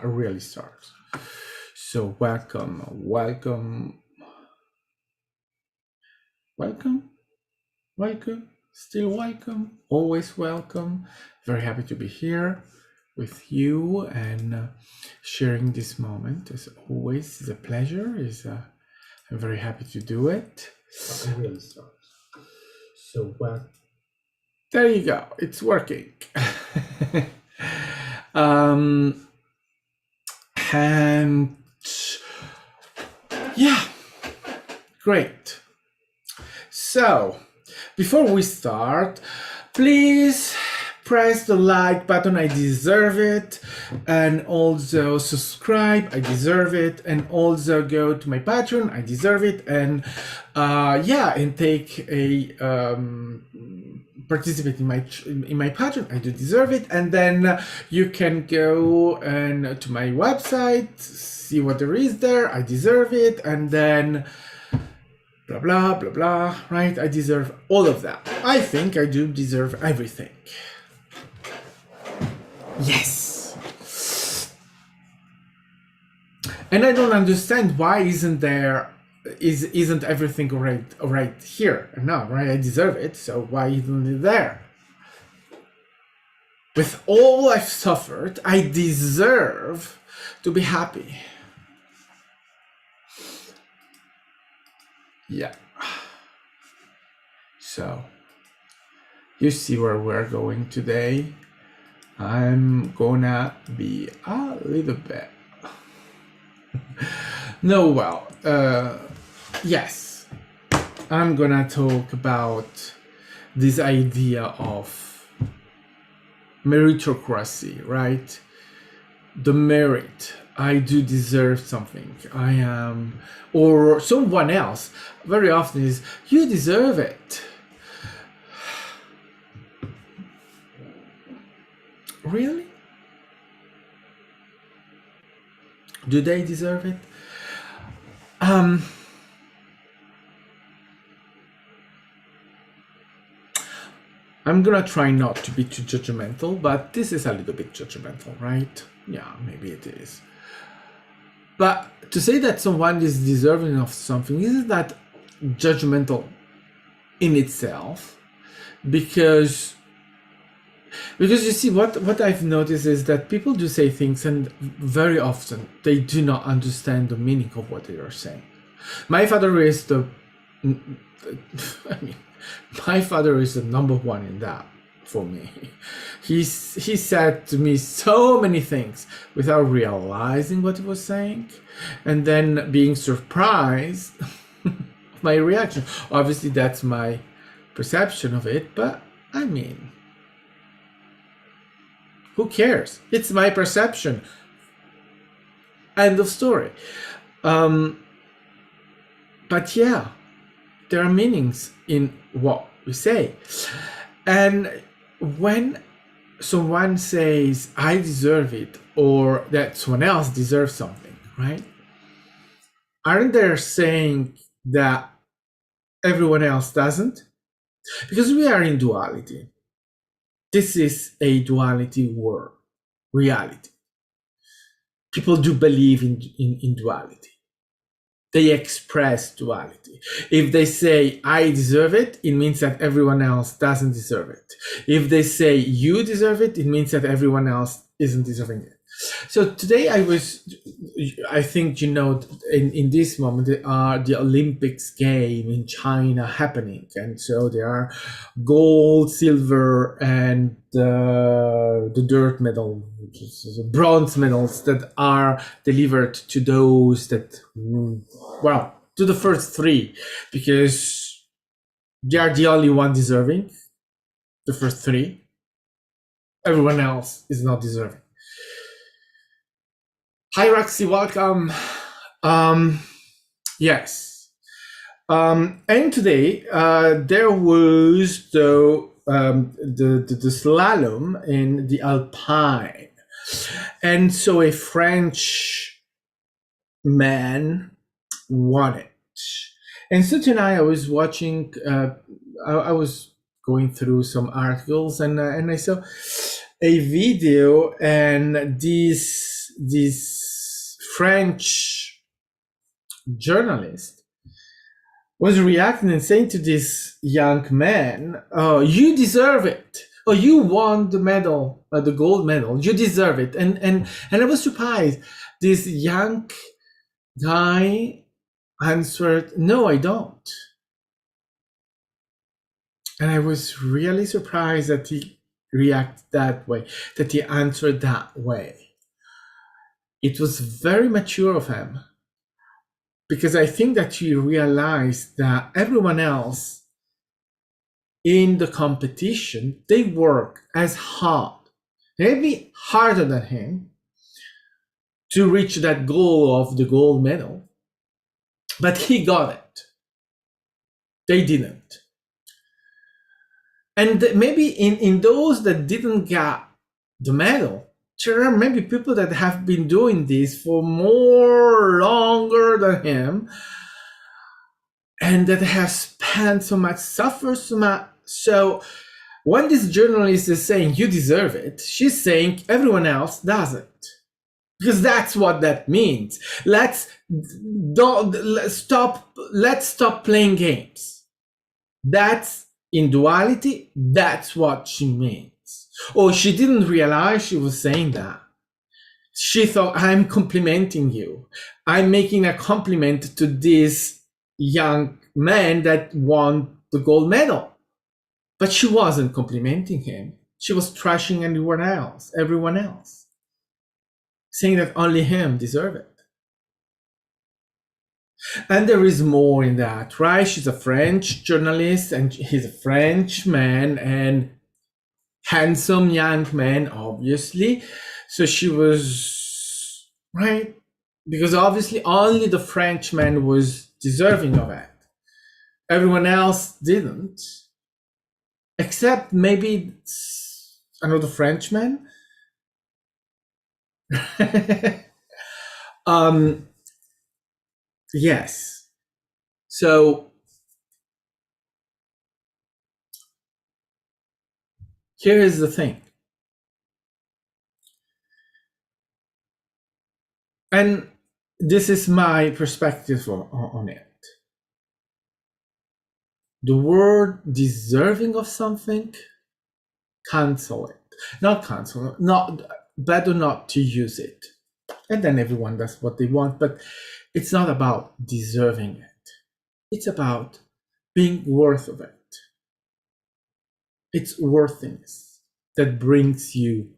really starts. So welcome, still welcome, always welcome. Very happy to be here with you and sharing this moment. As always, is a pleasure. I'm very happy to do it. It really starts. So there you go. It's working. And yeah, great. So before we start, please press the like button. I deserve it. And also subscribe. I deserve it. And also go to my Patreon. I deserve it. And and take a participate in my Patreon. I do deserve it. And then you can go and to my website, see what there is there. I deserve it. And then blah blah blah blah, right? I deserve all of that. I think I do deserve everything. Yes. And I don't understand why isn't everything right here and now, right? I deserve it, so why isn't it there? With all I've suffered, I deserve to be happy. Yeah. So you see where we're going today. I'm gonna be a little bit yes, I'm gonna talk about this idea of meritocracy, right? The merit. I do deserve something. I am, or someone else. Very often is, you deserve it. Really? Do they deserve it? I'm gonna try not to be too judgmental, but this is a little bit judgmental, right? Yeah, maybe it is. But to say that someone is deserving of something, isn't that judgmental in itself? Because you see, what I've noticed is that people do say things and very often they do not understand the meaning of what they are saying. My father is my father is the number one in that for me. He said to me so many things without realizing what he was saying, and then being surprised my reaction. Obviously, that's my perception of it, but I mean, who cares? It's my perception. End of story. But yeah, there are meanings in what we say. And when someone says, I deserve it, or that someone else deserves something, right? Aren't they saying that everyone else doesn't? Because we are in duality. This is a duality world, reality. People do believe in duality. They express duality. If they say, I deserve it, it means that everyone else doesn't deserve it. If they say, you deserve it, it means that everyone else isn't deserving it. So today I think, in this moment, there are the Olympics game in China happening. And so there are gold, silver, and the dirt medal, bronze medals that are delivered to those that, to the first three, because they are the only one deserving, the first three. Everyone else is not deserving. Hi, Roxy, welcome. Yes. And today there was the slalom in the Alpine. And so a French man won it. And so tonight I was watching, I was going through some articles and I saw a video, and this this French journalist was reacting and saying to this young man, "Oh, you deserve it. Oh, you won the medal, the gold medal. You deserve it." And I was surprised. This young guy answered, "No, I don't." And I was really surprised that he reacted that way, that he answered that way. It was very mature of him, because I think that he realized that everyone else in the competition, they work as hard, maybe harder than him, to reach that goal of the gold medal, but he got it. They didn't. And maybe in those that didn't get the medal, there are maybe people that have been doing this for more longer than him, and that have spent so much, suffered so much. So when this journalist is saying you deserve it, she's saying everyone else doesn't. Because that's what that means. Let's stop playing games. That's in duality, that's what she means. Or she didn't realize she was saying that. She thought, I'm complimenting you. I'm making a compliment to this young man that won the gold medal. But she wasn't complimenting him. She was trashing everyone else, saying that only him deserved it. And there is more in that, right? She's a French journalist, and he's a French man, and handsome young man, obviously. So she was, right? Because obviously only the Frenchman was deserving of it. Everyone else didn't. Except maybe another Frenchman. Yes. So here is the thing. And this is my perspective on it. The word deserving of something, cancel it. Not cancel, not better not to use it. And then everyone does what they want, but it's not about deserving it. It's about being worth of it. It's worthiness that brings you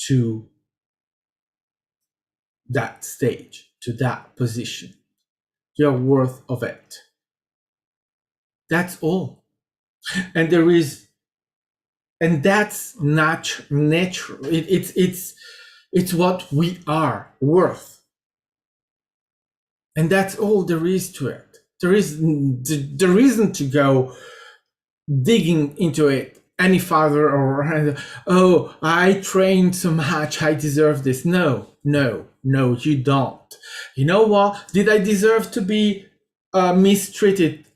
to that stage, to that position. You're worth of it. That's all. And there is, and that's natural. It's what we are worth. And that's all there is to it. There isn't to go digging into it any farther, or, oh, I trained so much, I deserve this. No, you don't. You know what? Did I deserve to be mistreated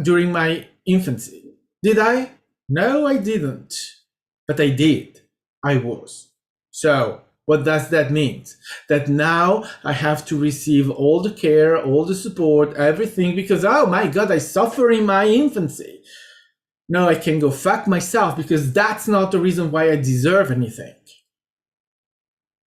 during my infancy? Did I? No, I didn't. But I did. I was. So what does that mean? That now I have to receive all the care, all the support, everything, because, oh my God, I suffer in my infancy. No, I can go fuck myself, because that's not the reason why I deserve anything.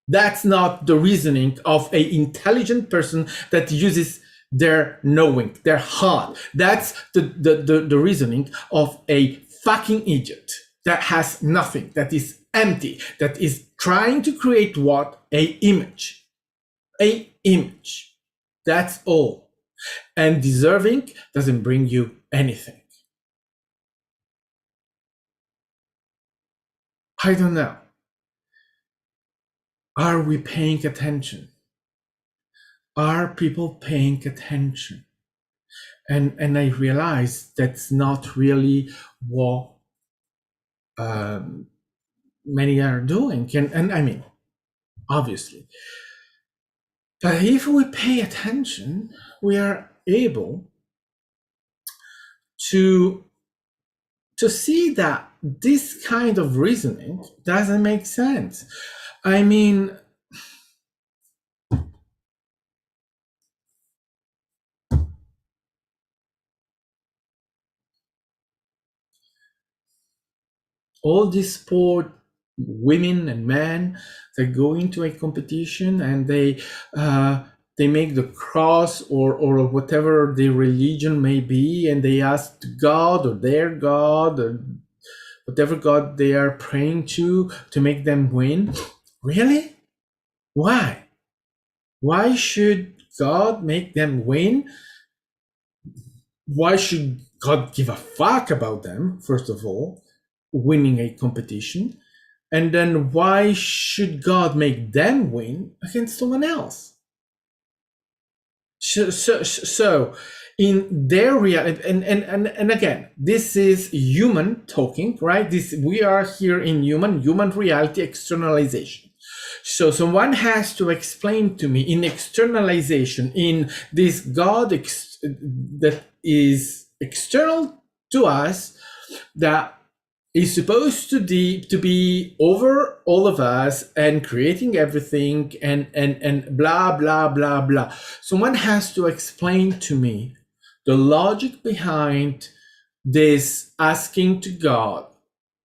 That's not the reasoning of an intelligent person that uses their knowing, their heart. That's the reasoning of a fucking idiot that has nothing, that is empty, that is trying to create what? A image. That's all. And deserving doesn't bring you anything. I don't know. Are we paying attention? Are people paying attention? And I realize that's not really what many are doing. And I mean, obviously. But if we pay attention, we are able to see that this kind of reasoning doesn't make sense. I mean, All these sport women and men that go into a competition and they make the cross or whatever the religion may be, and they ask God or their God or whatever God they are praying to make them win. Really? Why? Why should God make them win? Why should God give a fuck about them, first of all, winning a competition? And then why should God make them win against someone else? So in their reality, and again, this is human talking, right? This, we are here in human reality externalization. So someone has to explain to me in externalization, in this God that is external to us, that is supposed to be over all of us and creating everything and blah blah blah blah. Someone has to explain to me the logic behind this asking to God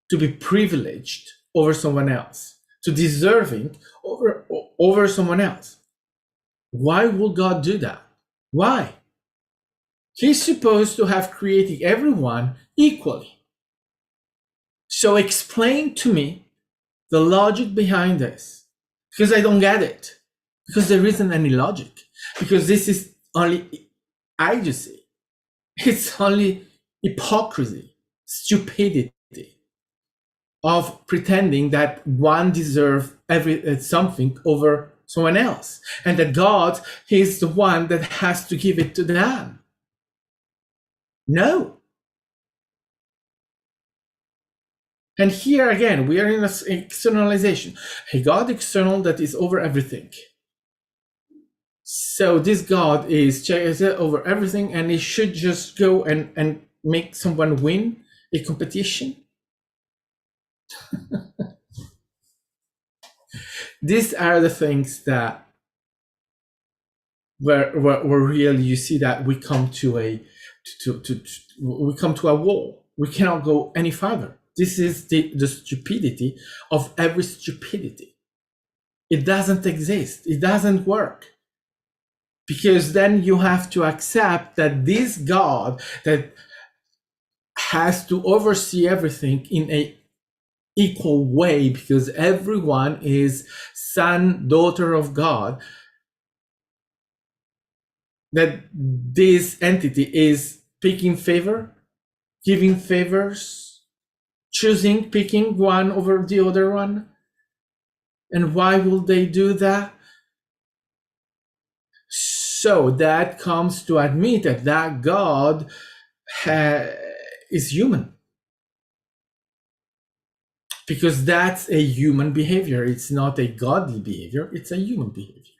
to be privileged over someone else, to deserving over someone else. Why will God do that? Why? He's supposed to have created everyone equally. So explain to me the logic behind this, because I don't get it, because there isn't any logic, because this is only idiocy. It's only hypocrisy, stupidity of pretending that one deserves something over someone else, and that God is the one that has to give it to them. No. And here again, we are in an externalization. A God external that is over everything. So this God is over everything, and he should just go and make someone win a competition. These are the things that where really you see that we come to a wall. We cannot go any further. This is the stupidity of every stupidity. It doesn't exist. It doesn't work. Because then you have to accept that this God that has to oversee everything in a equal way, because everyone is son, daughter of God, that this entity is picking favor, giving favors, picking one over the other one. And why will they do that? So that comes to admit that God is human. Because that's a human behavior. It's not a godly behavior, it's a human behavior.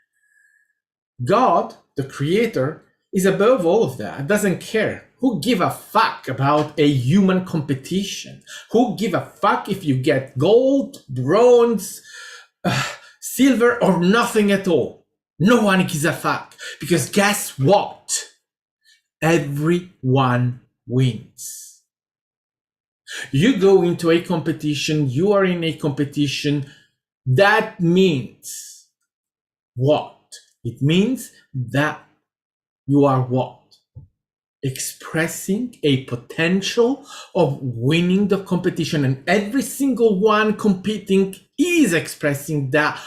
God, the creator, is above all of that. Doesn't care. Who give a fuck about a human competition? Who give a fuck if you get gold, bronze, silver, or nothing at all? No one gives a fuck. Because guess what? Everyone wins. You go into a competition, you are in a competition. That means what? It means that you are what? Expressing a potential of winning the competition, and every single one competing is expressing that.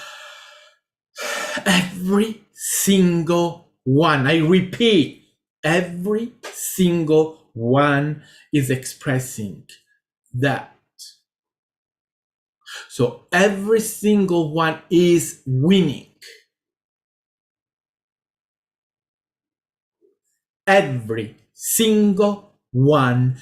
Every single one, I repeat, every single one is expressing that. So every single one is winning. Every single one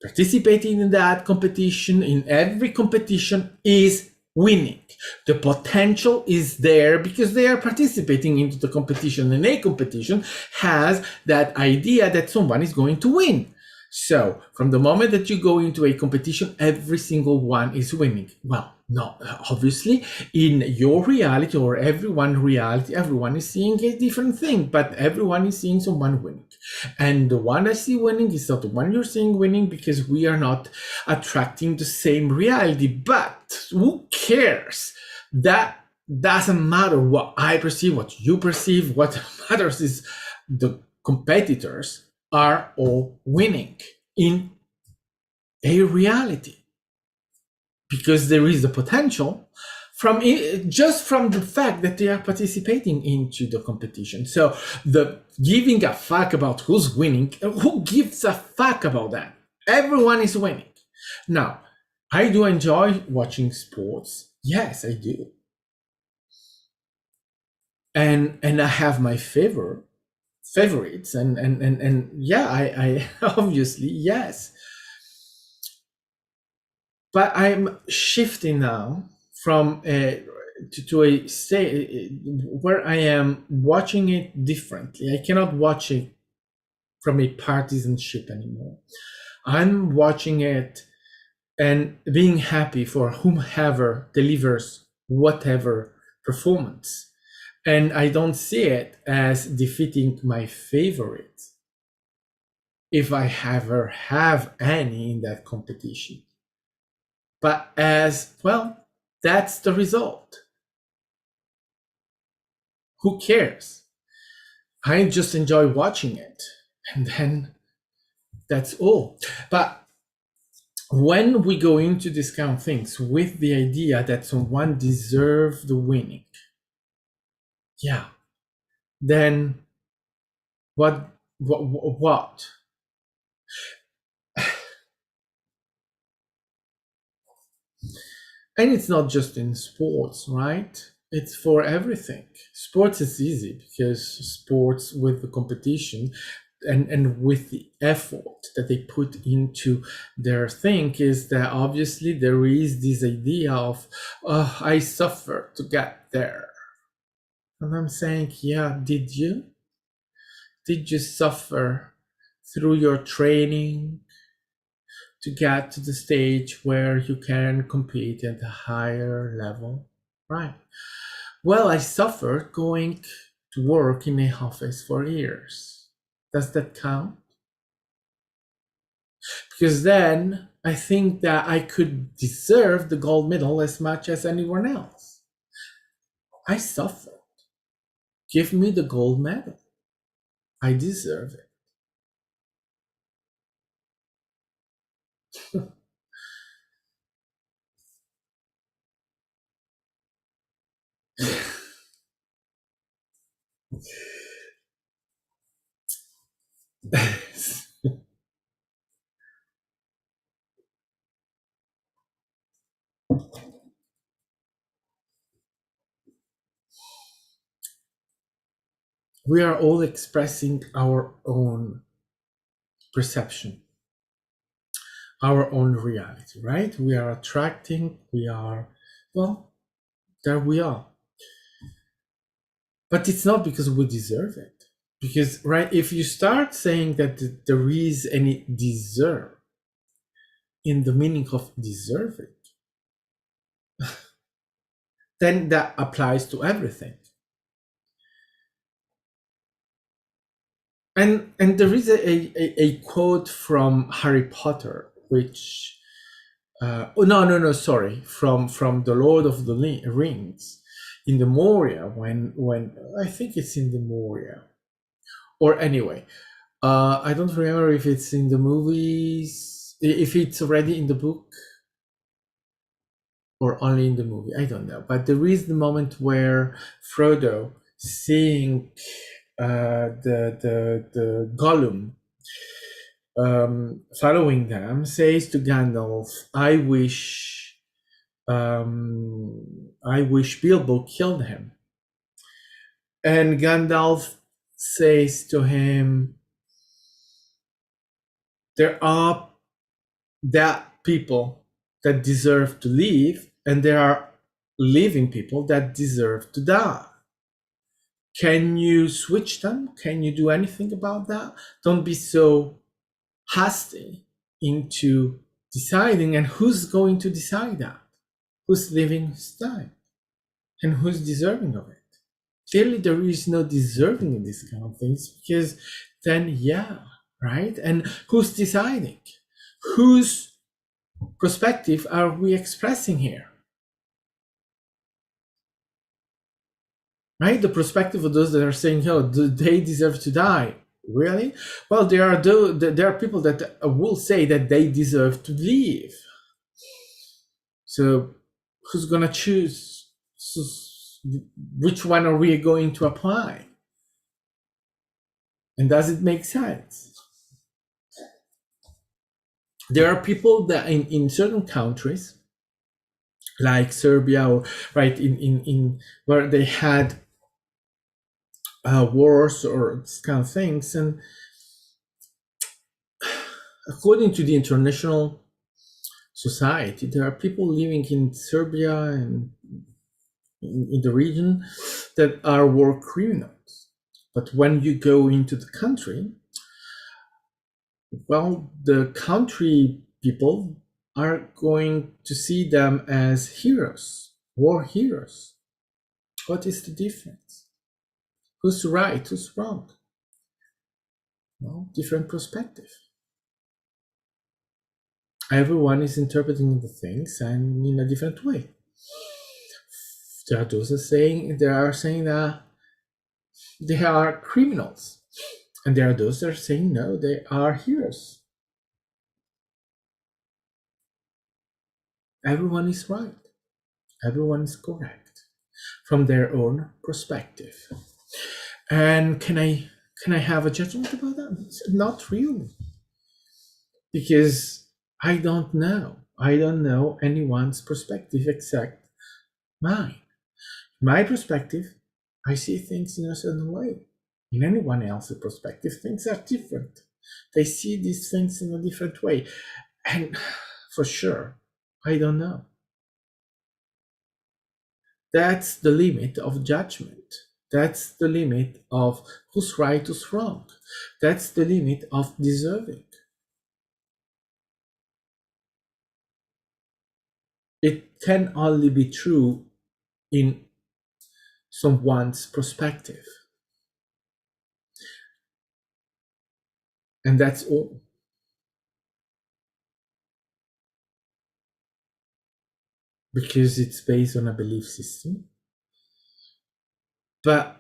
participating in that competition, in every competition, is winning. The potential is there because they are participating into the competition, and a competition has that idea that someone is going to win. So, from the moment that you go into a competition, every single one is winning. Well, no, obviously, in your reality or everyone reality, everyone is seeing a different thing, but everyone is seeing someone winning. And the one I see winning is not the one you're seeing winning, because we are not attracting the same reality. But who cares? That doesn't matter what I perceive, what you perceive. What matters is the competitors are all winning in a reality, because there is the potential from it, just from the fact that they are participating into the competition. So the giving a fuck about who's winning, who gives a fuck about that? Everyone is winning. Now, I do enjoy watching sports. Yes, I do. And I have my favorites, and yeah, I obviously, yes. But I'm shifting now from to a state where I am watching it differently. I cannot watch it from a partisanship anymore. I'm watching it and being happy for whomever delivers whatever performance. And I don't see it as defeating my favorite if I ever have any in that competition, but as well, that's the result. Who cares? I just enjoy watching it. And then that's all. But when we go into these kind of things with the idea that someone deserves the winning, yeah, then what? And it's not just in sports, right? It's for everything. Sports is easy because sports with the competition and with the effort that they put into their thing is that obviously there is this idea of, oh, I suffered to get there. And I'm saying, yeah, did you? Did you suffer through your training to get to the stage where you can compete at a higher level? Right. Well, I suffered going to work in a office for years. Does that count? Because then I think that I could deserve the gold medal as much as anyone else. I suffered. Give me the gold medal. I deserve it. We are all expressing our own perception, our own reality, right? We are attracting, we are, well, there we are. But it's not because we deserve it. Because, right, if you start saying that there is any deserve in the meaning of deserve it, then that applies to everything. And there is a quote from Harry Potter, which oh no, sorry, from the Lord of the Rings, in the Moria, when I think it's in the Moria, or anyway, I don't remember if it's in the movies, if it's already in the book or only in the movie, I don't know. But there is the moment where Frodo, seeing the Gollum following them, says to Gandalf, I wish Bilbo killed him." And Gandalf says to him, "There are that people that deserve to live, and there are living people that deserve to die. Can you switch them? Can you do anything about that? Don't be so hasty into deciding, and who's going to decide that? Who's living, who's dying, and who's deserving of it? Clearly, there is no deserving in these kind of things, because then, yeah, right? And who's deciding? Whose perspective are we expressing here? Right? The perspective of those that are saying, "Oh, do they deserve to die?" Really? Well, there are people that will say that they deserve to live. So, who's gonna choose? Which one are we going to apply? And does it make sense? There are people that in certain countries, like Serbia, or right in where they had wars or this kind of things, and according to the international society, there are people living in Serbia and in the region that are war criminals. But when you go into the country, well, the country people are going to see them as heroes, war heroes. What is the difference? Who's right? Who's wrong? Well, different perspective. Everyone is interpreting the things and in a different way. There are those that are saying that they are criminals, and there are those that are saying no, they are heroes. Everyone is right. Everyone is correct from their own perspective. And can I have a judgment about that? Not really, because I don't know. I don't know anyone's perspective except mine. My perspective, I see things in a certain way. In anyone else's perspective, things are different. They see these things in a different way. And for sure, I don't know. That's the limit of judgment. That's the limit of who's right, who's wrong. That's the limit of deserving. It can only be true in someone's perspective. And that's all. Because it's based on a belief system. But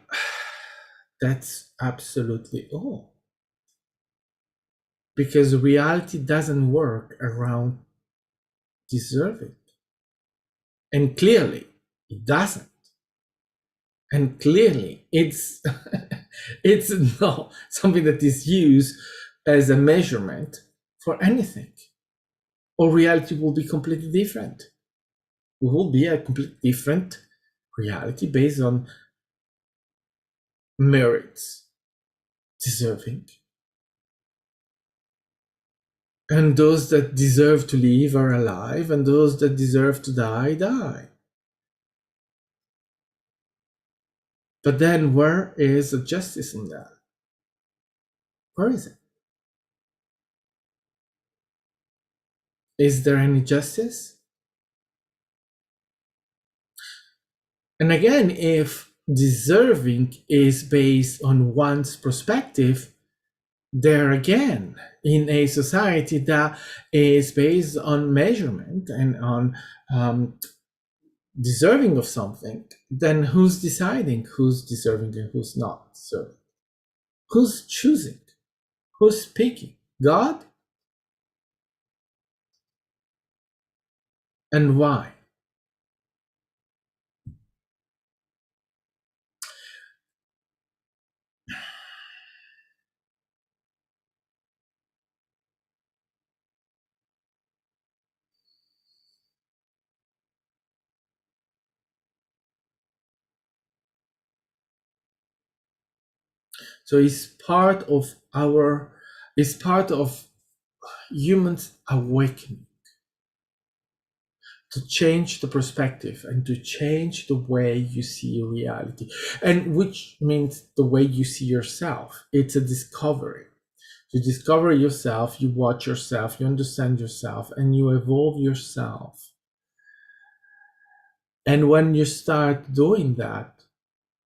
that's absolutely all. Because reality doesn't work around deserving. And clearly, it doesn't. And clearly, it's it's not something that is used as a measurement for anything. Or reality will be completely different. It will be a completely different reality based on merits, deserving. And those that deserve to live are alive, and those that deserve to die, die. But then where is the justice in that? Where is it? Is there any justice? And again, if deserving is based on one's perspective, there again, in a society that is based on measurement and on deserving of something, then who's deciding who's deserving and who's not deserving? Who's choosing? Who's picking? God? And why? So it's part of humans awakening to change the perspective and to change the way you see reality, and which means the way you see yourself. It's a discovery. You discover yourself, you watch yourself, you understand yourself, and you evolve yourself. And when you start doing that,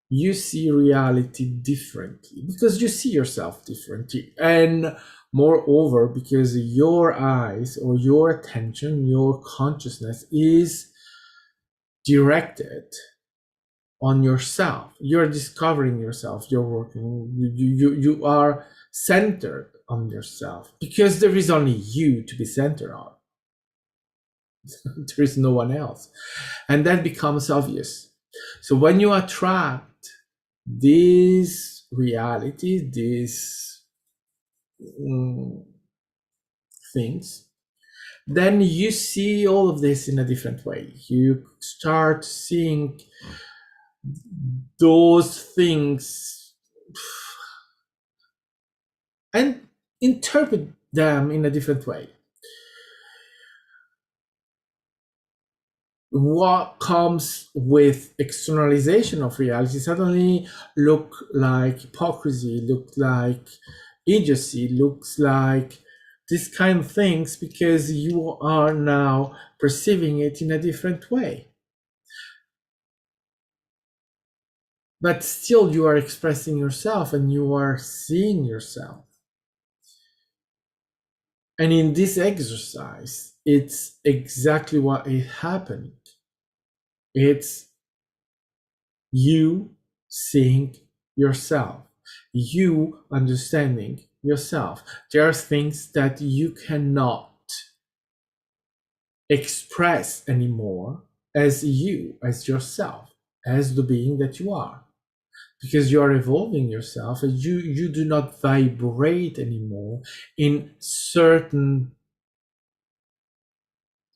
you see reality differently because you see yourself differently. And moreover, because your eyes or your attention, your consciousness is directed on yourself. You're discovering yourself, you're working, you are centered on yourself because there is only you to be centered on. There is no one else. And that becomes obvious. So when you attract these realities, these things, then you see all of this in a different way. You start seeing those things and interpret them in a different way. What comes with externalization of reality suddenly look like hypocrisy, look like idiocy, looks like these kind of things because you are now perceiving it in a different way. But still you are expressing yourself and you are seeing yourself. And in this exercise, it's exactly what is happening. It's you seeing yourself, you understanding yourself. There are things that you cannot express anymore as you, as yourself, as the being that you are. Because you are evolving yourself and you do not vibrate anymore in certain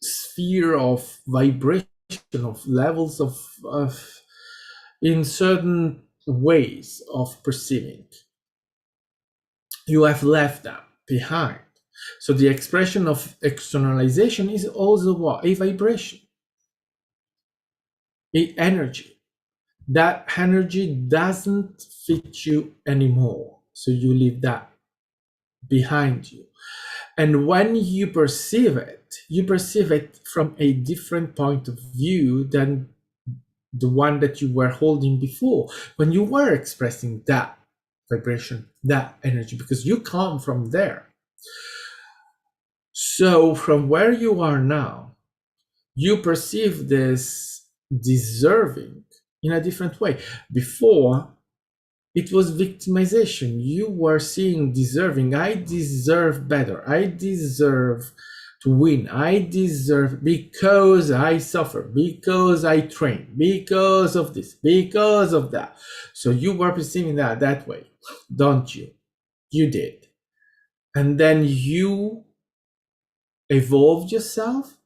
sphere of vibration, of levels of in certain ways of perceiving. You have left that behind. So the expression of externalization is also what? A vibration, a energy. That energy doesn't fit you anymore. So you leave that behind you. And when you perceive it from a different point of view than the one that you were holding before, when you were expressing that vibration, that energy, because you come from there. So from where you are now, you perceive this deserving in a different way. Before, it was victimization. You were seeing deserving. I deserve better. I deserve to win. I deserve because I suffer, because I train, because of this, because of that. So you were perceiving that way, don't you? You did. And then you evolved yourself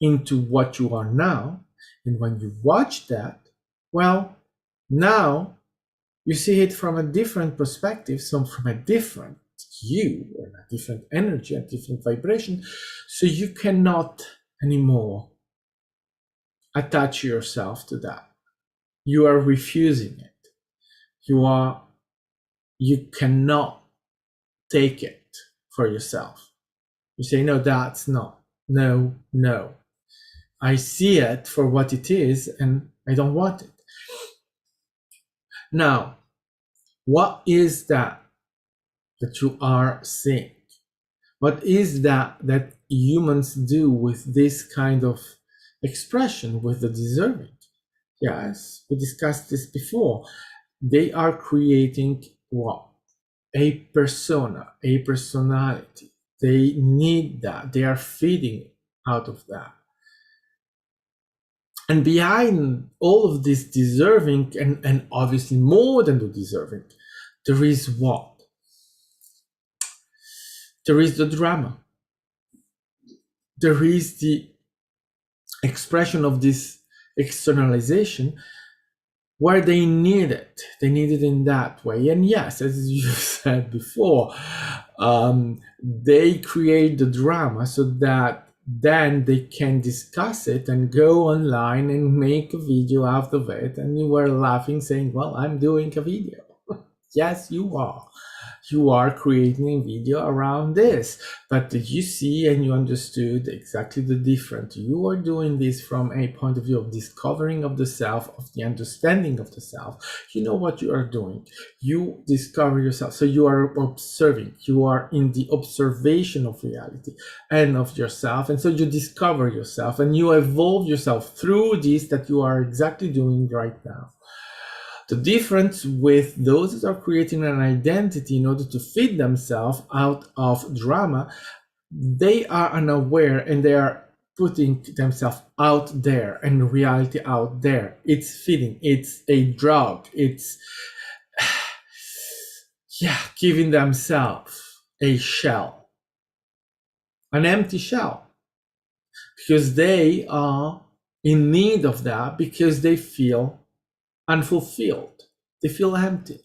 into what you are now. And when you watch that, well, now you see it from a different perspective, so from a different you, or a different energy, a different vibration. So you cannot anymore attach yourself to that. You are refusing it. You cannot take it for yourself. You say, no, that's not. No. I see it for what it is and I don't want it. Now, what is that you are seeing? What is that humans do with this kind of expression, with the deserving? Yes, we discussed this before. They are creating what? A persona, a personality. They need that. They are feeding out of that. And behind all of this deserving, and obviously more than the deserving, there is what? There is the drama. There is the expression of this externalization where they need it. They need it in that way. And yes, as you said before, they create the drama so that then they can discuss it and go online and make a video out of it. And you were laughing, saying, well, I'm doing a video. Yes, you are. you are creating a video around this. But did you see and you understood exactly the difference? You are doing this from a point of view of discovering of the self, of the understanding of the self. You know what you are doing. You discover yourself. So you are observing. You are in the observation of reality and of yourself. And so you discover yourself and you evolve yourself through this that you are exactly doing right now. The difference with those that are creating an identity in order to feed themselves out of drama, they are unaware and they are putting themselves out there and reality out there. It's feeding, it's a drug, it's giving themselves a shell, an empty shell, because they are in need of that because they feel unfulfilled. They feel empty.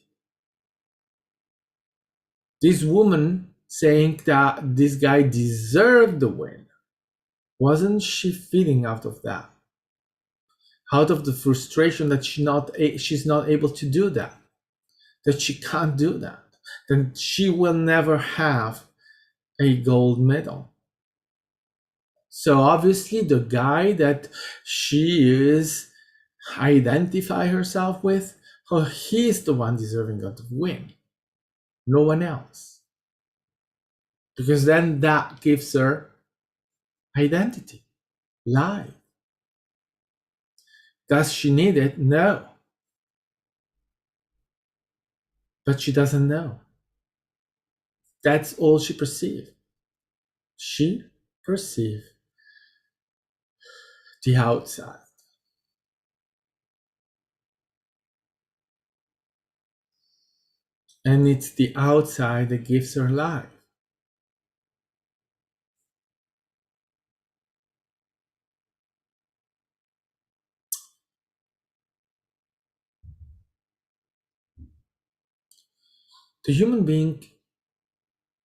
This woman saying that this guy deserved the win, wasn't she feeding out of that? Out of the frustration that she's not able to do that, that she can't do that, then she will never have a gold medal. So obviously the guy that she is identify herself with, he's the one deserving of the win, no one else. Because then that gives her identity, life. Does she need it? No. But she doesn't know. That's all she perceived. She perceived the outside. And it's the outside that gives her life. The human being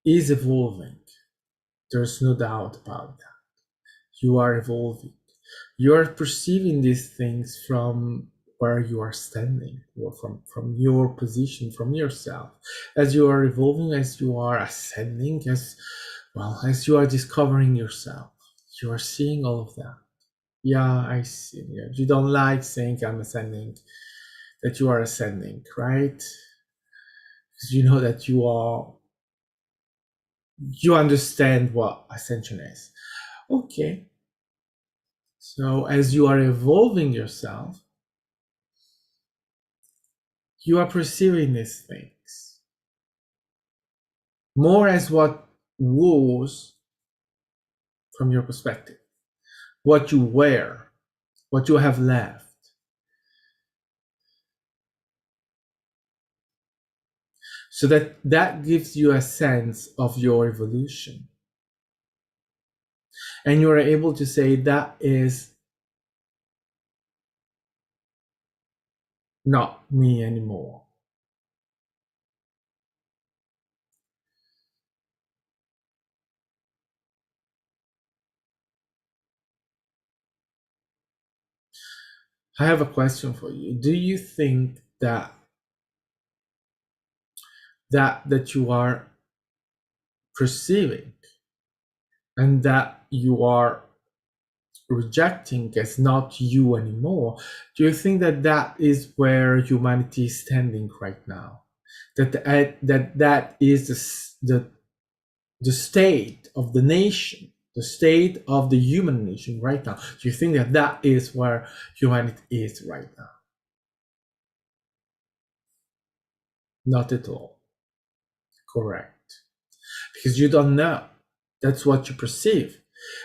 is evolving. There's no doubt about that. You are evolving. You are perceiving these things from where you are standing, or from your position, from yourself. As you are evolving, as you are ascending, as you are discovering yourself, you are seeing all of that. Yeah, I see. Yeah. You don't like saying I'm ascending, that you are ascending, right? Because you know that you understand what ascension is. Okay. So as you are evolving yourself, you are perceiving these things more as what was from your perspective, what you were, what you have left. So that gives you a sense of your evolution. And you are able to say that is not me anymore. I have a question for you. Do you think that you are perceiving and that you are rejecting as not you anymore, do you think that is where humanity is standing right now? That is the state of the nation, the state of the human nation right now? Do you think that is where humanity is right now? Not at all. Correct. Because you don't know. That's what you perceive.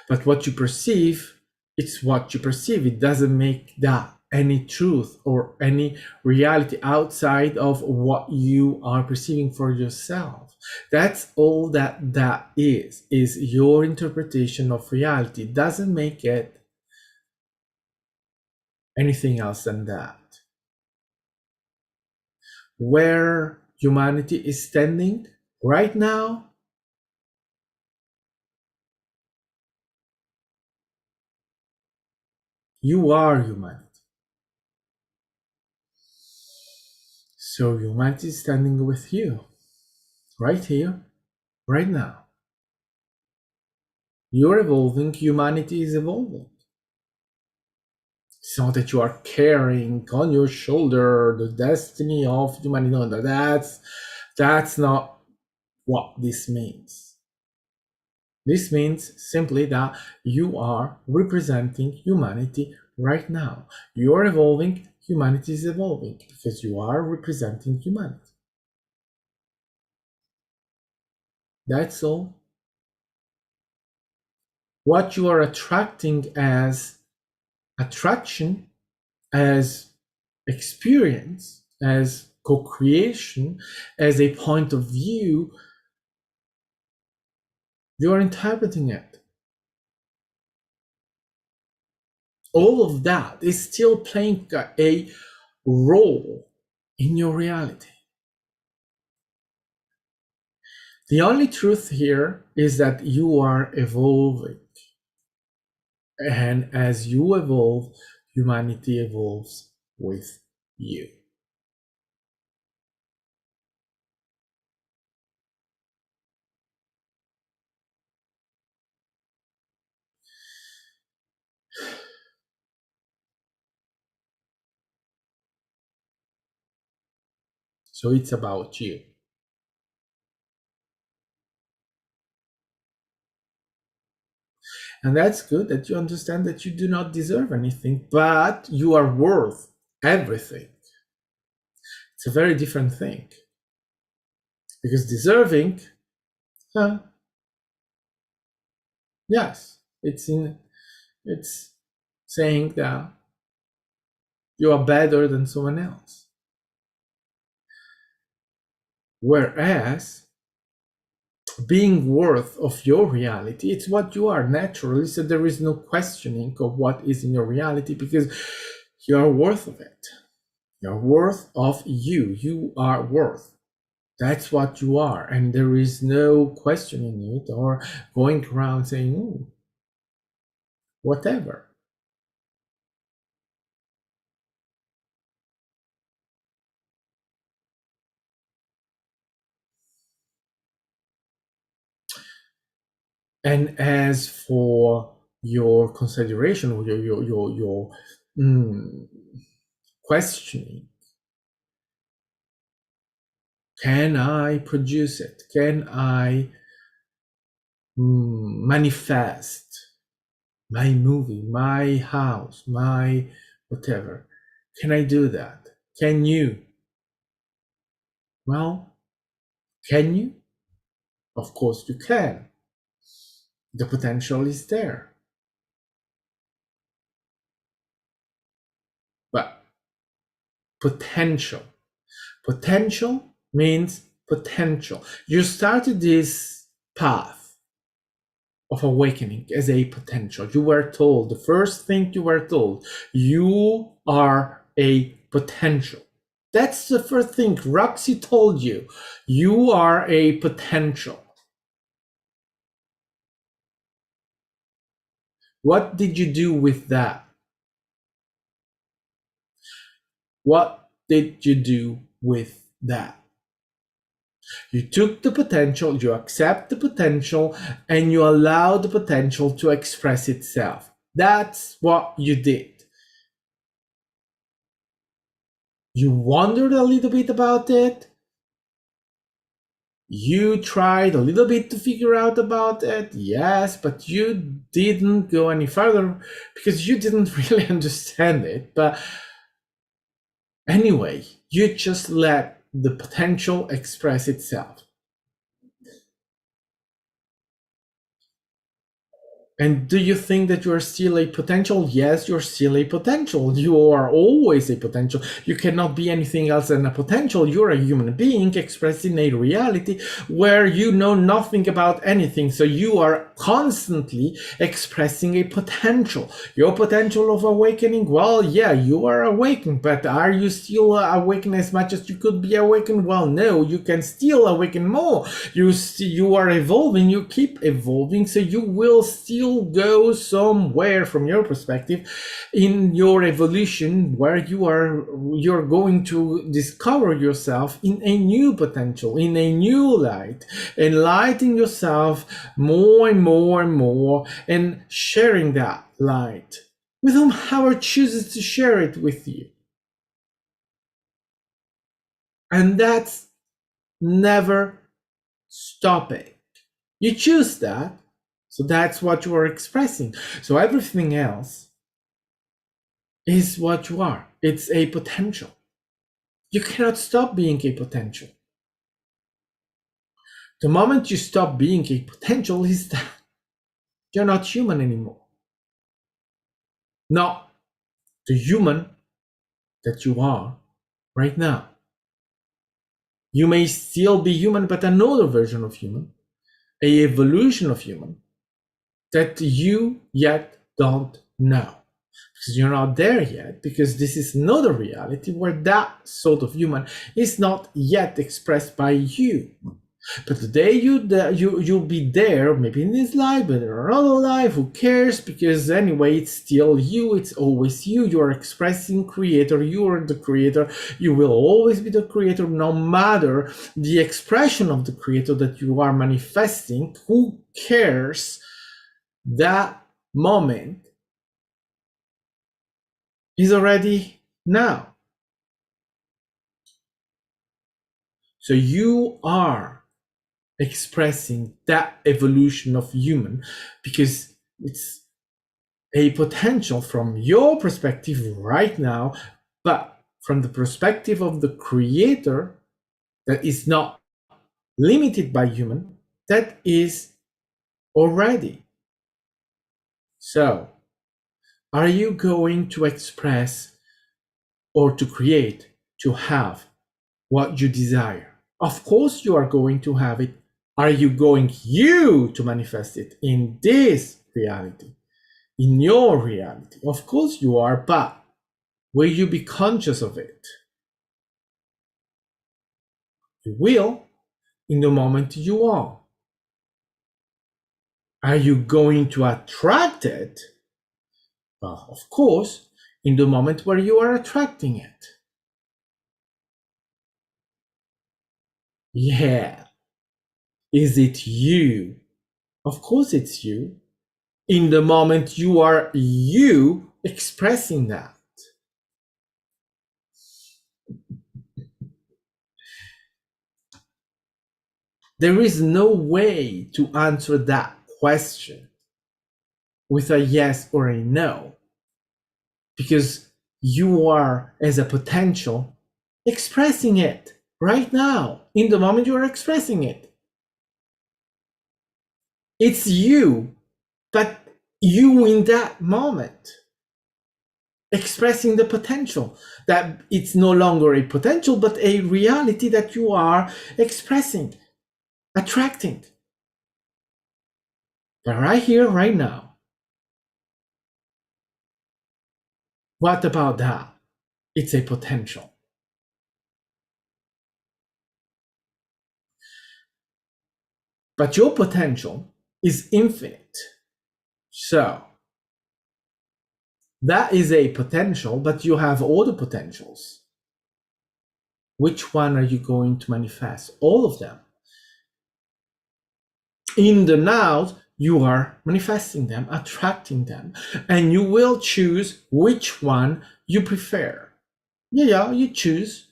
But what you perceive, it's what you perceive. It doesn't make that any truth or any reality outside of what you are perceiving for yourself. That's all that is your interpretation of reality. It doesn't make it anything else than that. Where humanity is standing right now, you are humanity. So humanity is standing with you. right here, right now. You're evolving, humanity is evolving. It's not that you are carrying on your shoulder the destiny of humanity. No, that's not what this means. This means simply that you are representing humanity right now. You are evolving, humanity is evolving because you are representing humanity. That's all. What you are attracting as attraction, as experience, as co-creation, as a point of view, you are interpreting it. All of that is still playing a role in your reality. The only truth here is that you are evolving. And as you evolve, humanity evolves with you. So it's about you. And that's good that you understand that you do not deserve anything, but you are worth everything. It's a very different thing. Because deserving, yes, it's saying that you are better than someone else. Whereas being worth of your reality, it's what you are naturally, so there is no questioning of what is in your reality because you are worth of it. You're worth of you. You are worth. That's what you are, and there is no questioning it or going around saying, whatever. And as for your consideration or your questioning, can I produce it? Can I manifest my movie, my house, my whatever? Can I do that? Can you? Well, can you? Of course you can. The potential is there. But potential means potential. You started this path of awakening as a potential. You were told, the first thing you were told, you are a potential. That's the first thing Roxy told you. You are a potential. What did you do with that? What did you do with that? You took the potential, you accept the potential, and you allow the potential to express itself. That's what you did. You wondered a little bit about it. You tried a little bit to figure out about it, yes, but you didn't go any further because you didn't really understand it. But anyway, you just let the potential express itself. And do you think that you are still a potential? Yes, you're still a potential. You are always a potential. You cannot be anything else than a potential. You're a human being expressing a reality where you know nothing about anything. So you are constantly expressing a potential. Your potential of awakening, well, yeah, you are awakened, but are you still awakened as much as you could be awakened? Well, no, you can still awaken more. You are evolving, you keep evolving, so you will still will go somewhere from your perspective in your evolution where you're going to discover yourself in a new potential, in a new light, enlightening yourself more and more and more, and sharing that light with whomever chooses to share it with you. And that's never stopping. You choose that, so that's what you are expressing. So everything else is what you are. It's a potential. You cannot stop being a potential. The moment you stop being a potential is that you're not human anymore. Not the human that you are right now. You may still be human, but another version of human, a evolution of human that you yet don't know. Because you're not there yet, because this is another reality where that sort of human is not yet expressed by you. But the day you'll be there, maybe in this life, but in another life, who cares? Because anyway, it's still you. It's always you. You are expressing creator. You are the creator. You will always be the creator, no matter the expression of the creator that you are manifesting. Who cares? That moment is already now. So you are expressing that evolution of human because it's a potential from your perspective right now, but from the perspective of the creator that is not limited by human, that is already. So are you going to express or to create, to have what you desire? Of course you are going to have it. Are you going to manifest it in this reality, in your reality? Of course you are, but will you be conscious of it? You will in the moment you are. Are you going to attract it? Well, of course, in the moment where you are attracting it. Yeah. Is it you? Of course it's you. In the moment you are you expressing that. There is no way to answer that question with a yes or a no, because you are, as a potential, expressing it right now, in the moment you are expressing it. It's you, but you in that moment, expressing the potential, that it's no longer a potential, but a reality that you are expressing, attracting. But right here, right now, what about that? It's a potential. But your potential is infinite. So that is a potential, but you have all the potentials. Which one are you going to manifest? All of them. In the now, you are manifesting them, attracting them, and you will choose which one you prefer. Yeah, you choose.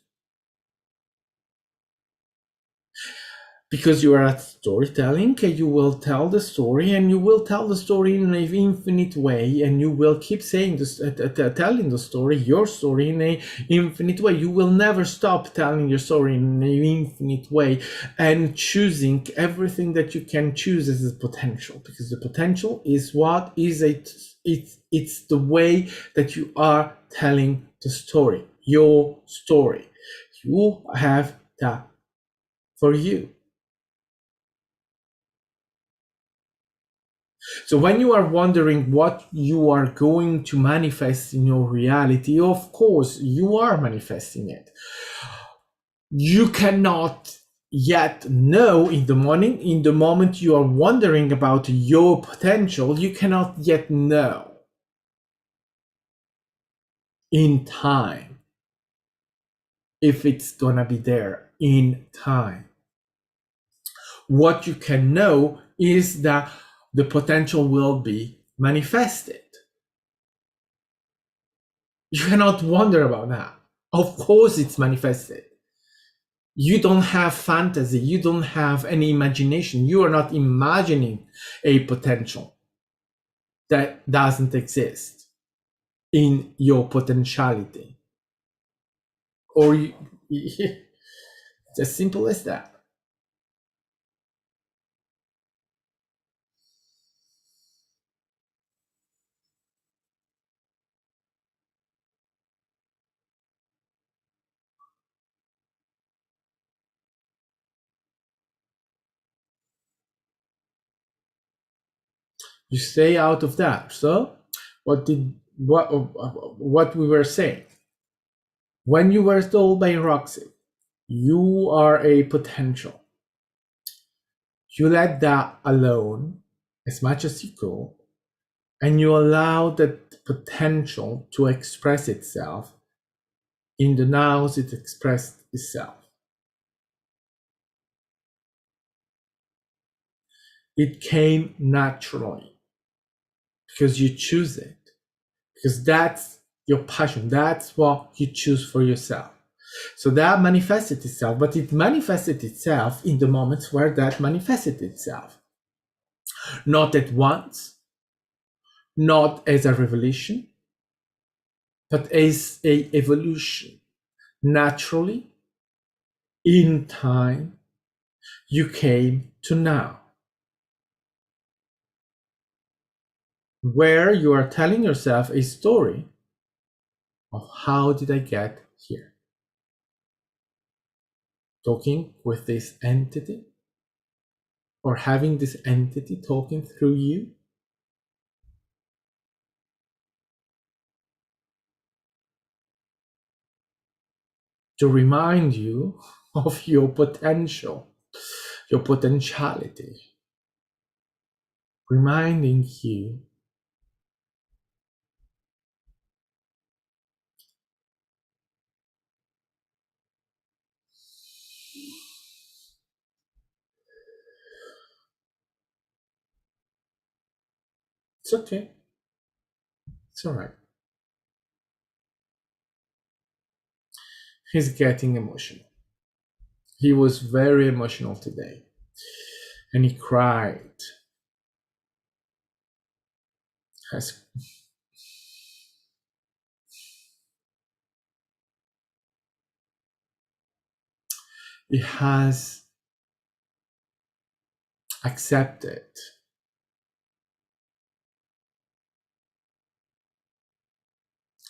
Because you are at storytelling, you will tell the story, and you will tell the story in an infinite way, and you will keep saying this, telling the story, your story, in an infinite way. You will never stop telling your story in an infinite way, and choosing everything that you can choose as a potential, because the potential is what is it's the way that you are telling the story, your story. You have that for you. So when you are wondering what you are going to manifest in your reality, of course, you are manifesting it. You cannot Yet know in the morning, in the moment you are wondering about your potential, you cannot yet know in time if it's gonna be there in time. What you can know is that the potential will be manifested. You cannot wonder about that. Of course, it's manifested. You don't have fantasy, you don't have any imagination, you are not imagining a potential that doesn't exist in your potentiality. Or it's as simple as that. You stay out of that. So what we were saying, when you were told by Roxy, you are a potential, you let that alone as much as you could, and you allow that potential to express itself in the nows it expressed itself. It came naturally because you choose it, because that's your passion, that's what you choose for yourself. So that manifested itself, but it manifested itself in the moments where that manifested itself. Not at once, not as a revelation, but as a evolution. Naturally, in time, you came to now, where you are telling yourself a story of how did I get here? Talking with this entity, or having this entity talking through you, to remind you of your potential, your potentiality, reminding you it's okay, it's all right. He's getting emotional. He was very emotional today, and he cried. Has he has accepted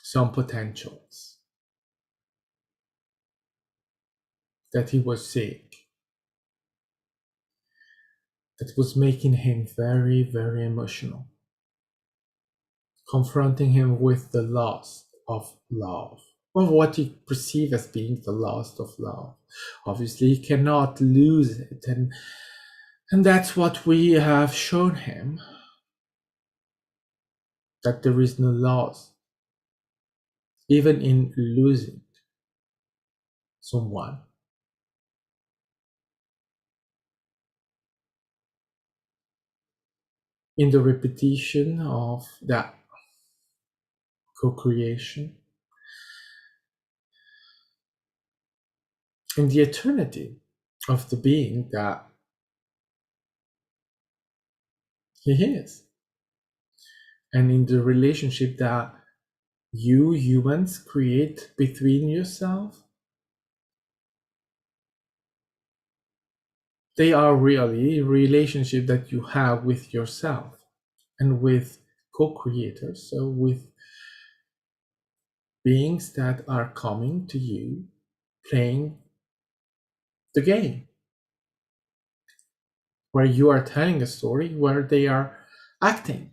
some potentials that he was seeing, that was making him very, very emotional, confronting him with the loss of love, or what he perceived as being the loss of love. Obviously, he cannot lose it, and that's what we have shown him, that there is no loss, even in losing someone. In the repetition of that co-creation, in the eternity of the being that he is, and in the relationship that you humans create between yourself, they are really a relationship that you have with yourself and with co-creators, so with beings that are coming to you, playing the game, where you are telling a story, where they are acting.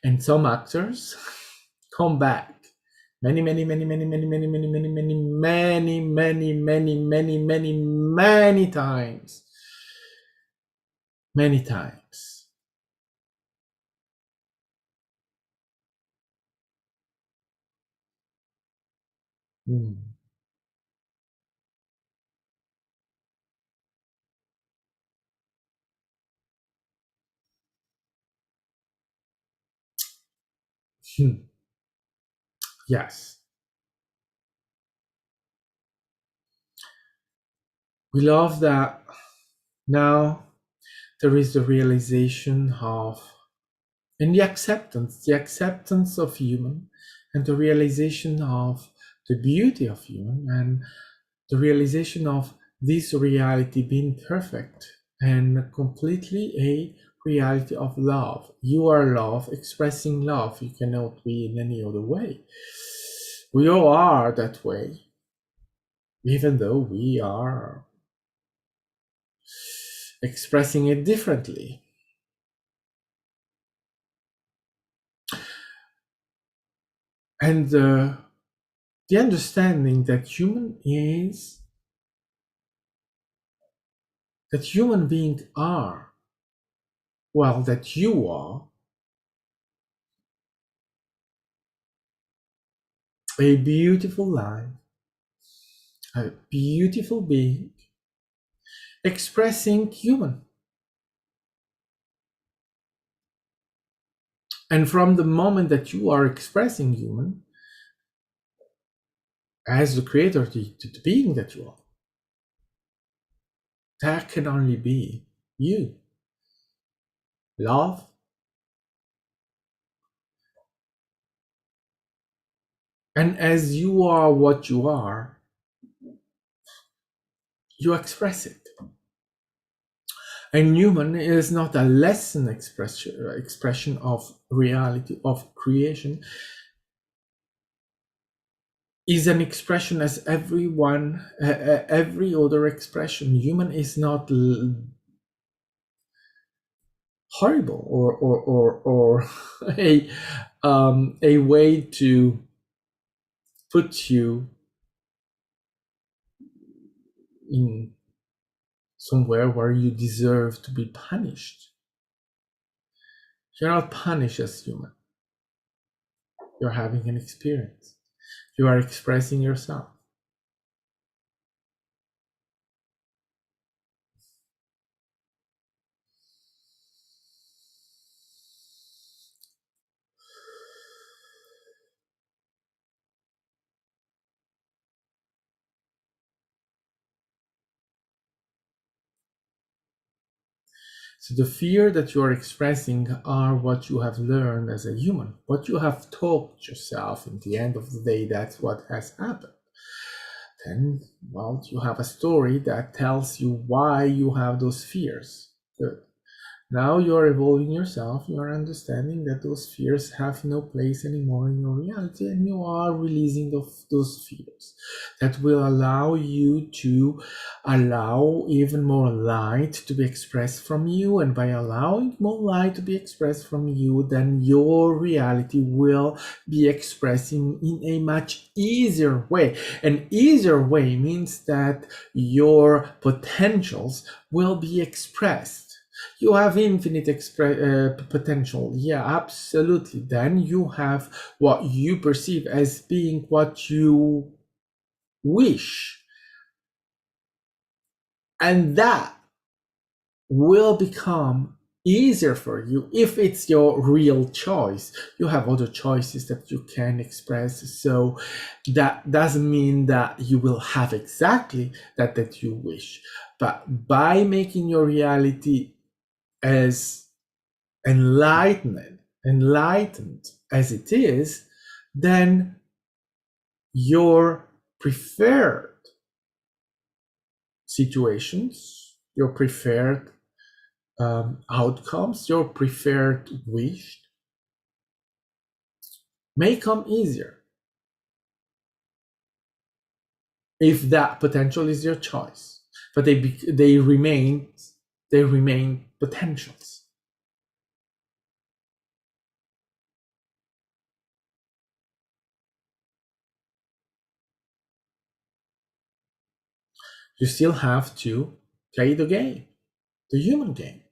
And some actors come back many, many, many, many, many, many, many, many, many, many, many, many, many, many, many times. Many times. Mm. Hmm. Yes. We love that now there is the realization of, and the acceptance of human, and the realization of the beauty of human, and the realization of this reality being perfect and completely a reality of love. You are love, expressing love. You cannot be in any other way. We all are that way, even though we are expressing it differently. And the understanding that human beings are, well, that you are a beautiful life, a beautiful being, expressing human. And from the moment that you are expressing human, as the creator, the being that you are, that can only be you. Love. And as you are what you are, you express it. And human is not a lesson expression of reality, of creation, is an expression as every other expression. Human is not horrible or a way to put you in somewhere where you deserve to be punished. You're not punished as human. You're having an experience. You are expressing yourself. So the fear that you are expressing are what you have learned as a human, what you have taught yourself. In the end of the day, that's what has happened. Then, well, you have a story that tells you why you have those fears. Good. Now you are evolving yourself, you are understanding that those fears have no place anymore in your reality, and you are releasing those fears. That will allow you to allow even more light to be expressed from you, and by allowing more light to be expressed from you, then your reality will be expressing in a much easier way. An easier way means that your potentials will be expressed. You have infinite potential. Yeah, absolutely. Then you have what you perceive as being what you wish. And that will become easier for you if it's your real choice. You have other choices that you can express. So that doesn't mean that you will have exactly that you wish. But by making your reality as enlightened as it is, then your preferred situations, your preferred outcomes, your preferred wish may come easier if that potential is your choice. But they remain potentials. You still have to play the game, the human game.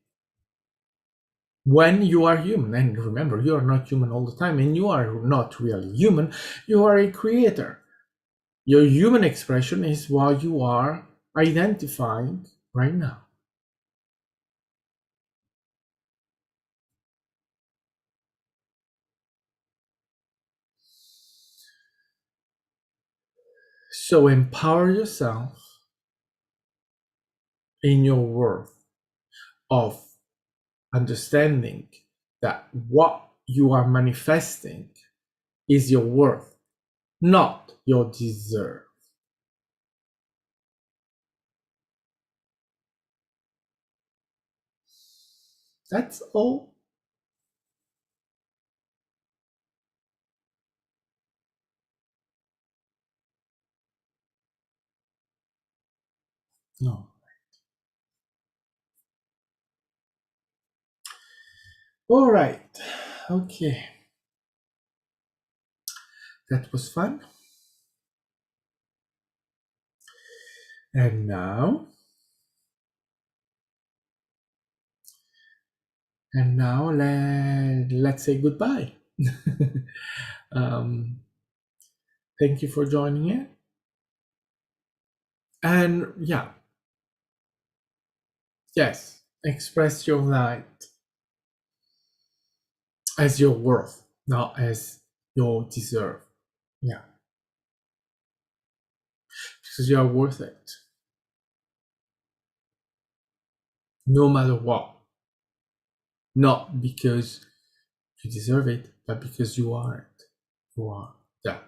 When you are human, and remember, you are not human all the time, and you are not really human, you are a creator. Your human expression is what you are identifying right now. So empower yourself in your worth of understanding that what you are manifesting is your worth, not your deserve. That's all. No. All right. Okay. That was fun. And now, let's say goodbye. um, Thank you for joining in. And yeah, yes, express your light as your worth, not as your deserve. Yeah, because you are worth it, no matter what. Not because you deserve it, but because you are it. You are. Yeah.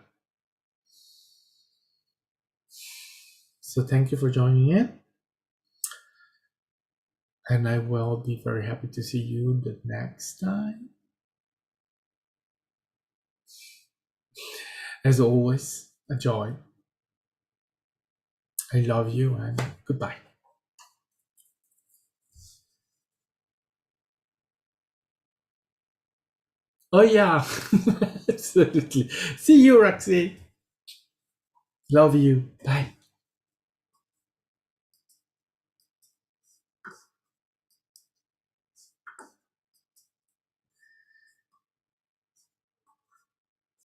So thank you for joining in, and I will be very happy to see you the next time. As always, a joy. I love you, and goodbye. Oh yeah, absolutely. See you, Roxy. Love you. Bye.